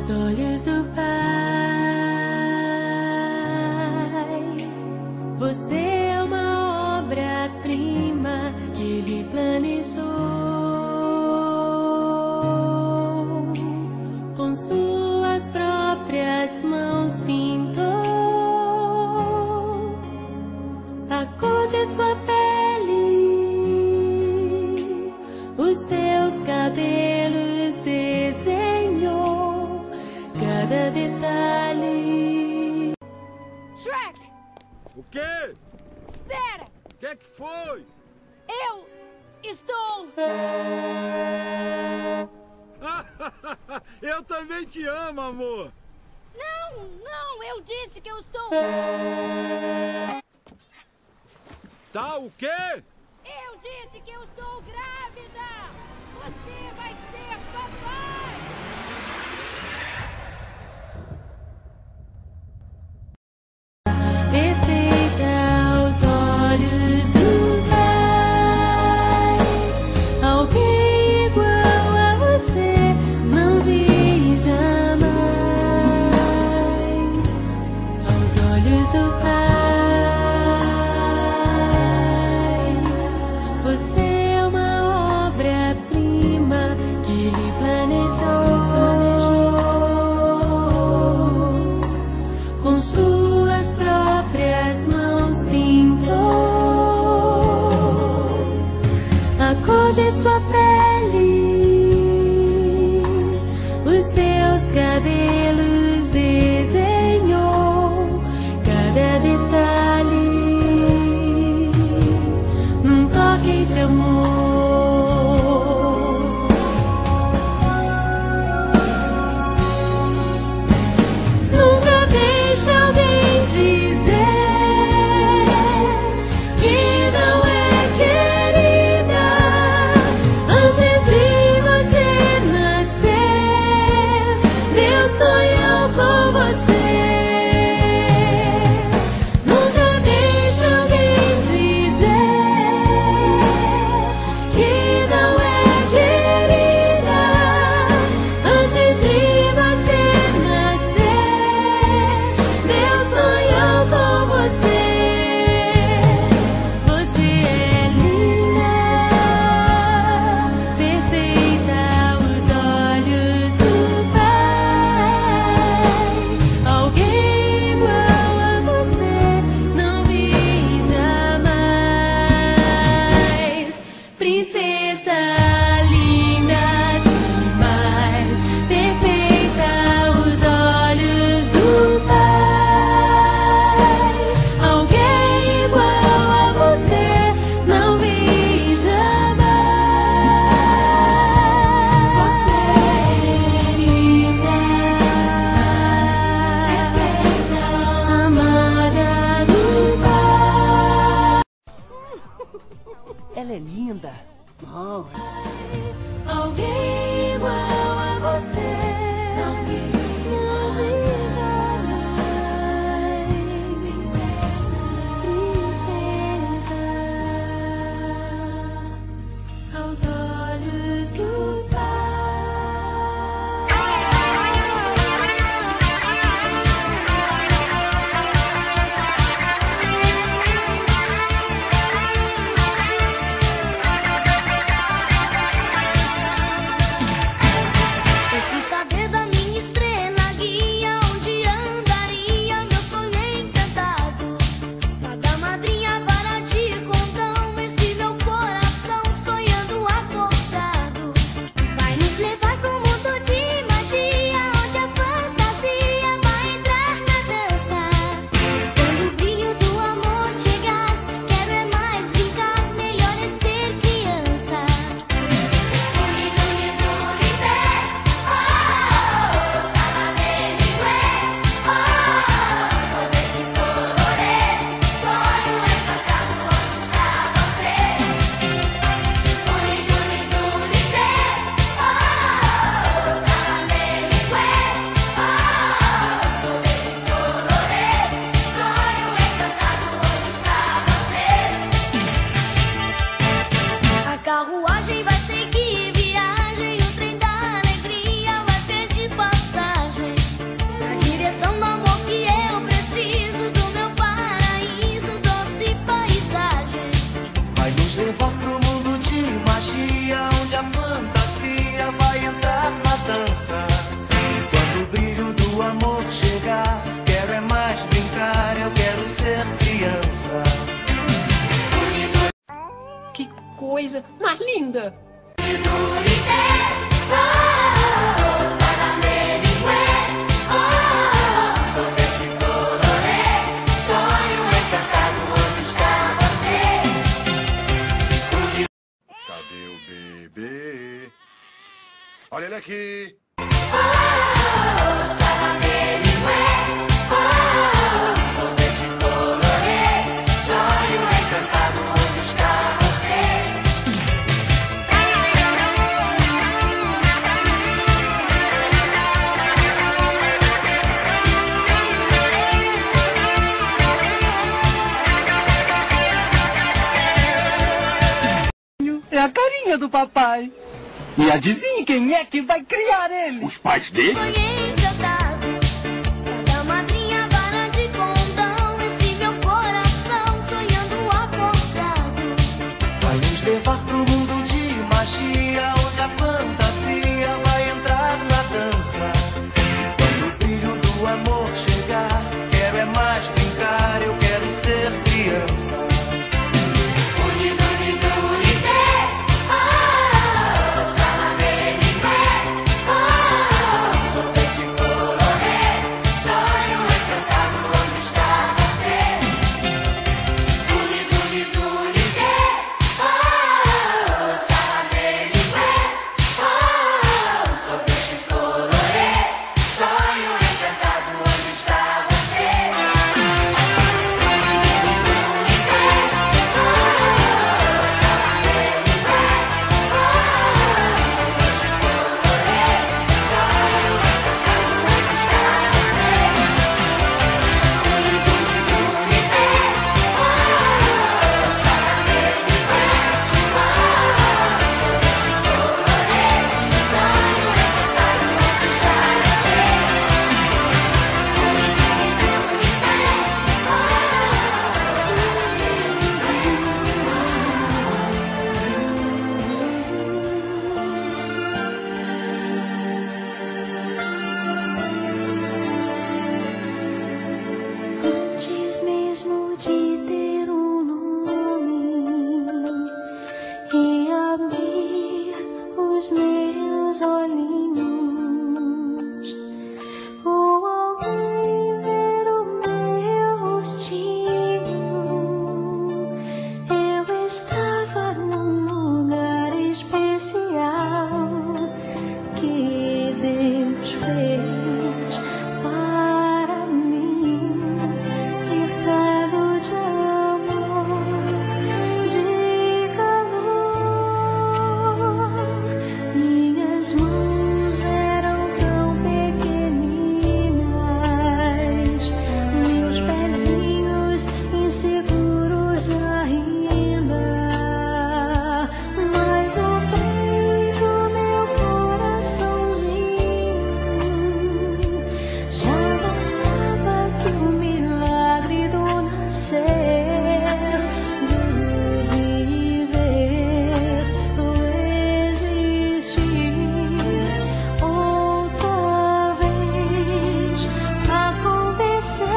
aos olhos do Pai. Você é uma obra-prima que Ele planejou. Com suas próprias mãos pintou a cor de sua pele, os seus cabelos desenhou cada detalhe. Shrek! O quê? Espera! O que é que foi? Eu estou... Eu também te amo, amor. Não, não, eu disse que eu estou... Tá o quê? Eu disse que eu estou grávida! Você vai ser papai! Perfeita aos olhos do Pai. Alguém igual a você não vi jamais. Aos olhos do Pai, você é uma obra-prima que Ele planejou. Com suas próprias mãos pintou a cor de sua pele, os seus cabelos desenhou cada detalhe num toque de amor. Nunca deixe alguém dizer que não é querida antes de você nascer. Deus sonhou com você. Nunca deixe alguém dizer que não é querida antes de você nascer. Deus sonhou com você. Você é linda, perfeita aos olhos do Pai. Alguém igual a você não vi jamais. Princesa linda demais, perfeita aos olhos do Pai. Alguém igual a você não vi jamais. Você é linda demais, perfeita, amada do Pai. Ela é linda. Alguém igual a você não vi jamais. Princesa aos olhos do Pai. linda. Cadê o bebê? Olha ele aqui. É a carinha do papai. E adivinhe quem é que vai criar ele? Os pais dele? Sonhei encantado, da madrinha vara de condão. Esse meu coração sonhando acordado Vai nos levar pro mundo de magia, onde a fantasia vai entrar na dança. Quando o brilho do amor chegar, quero é mais brincar, eu quero ser criança. antes mesmo de ter nome e abrir os meus olhinhos, ou alguém ver o meu rostinho, eu estava num lugar especial que Deus fez para mim, cercado de amor, de calor. Minhas mãos eram tão pequeninas, meus pezinhos inseguros ainda, mas no peito meu coraçãozinho já mostrava que o milagre do nascer, do viver, do existir outra vez acontecer.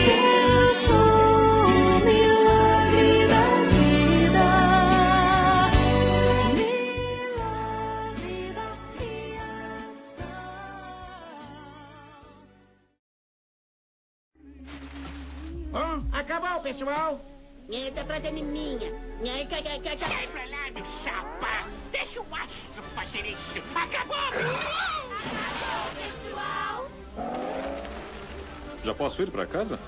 Eu sou o milagre da vida, milagre da criação. Acabou, pessoal. Tá trazendo minha. Sai pra lá, meu chapa. Deixa o astro fazer isso. Acabou. Já posso ir pra casa?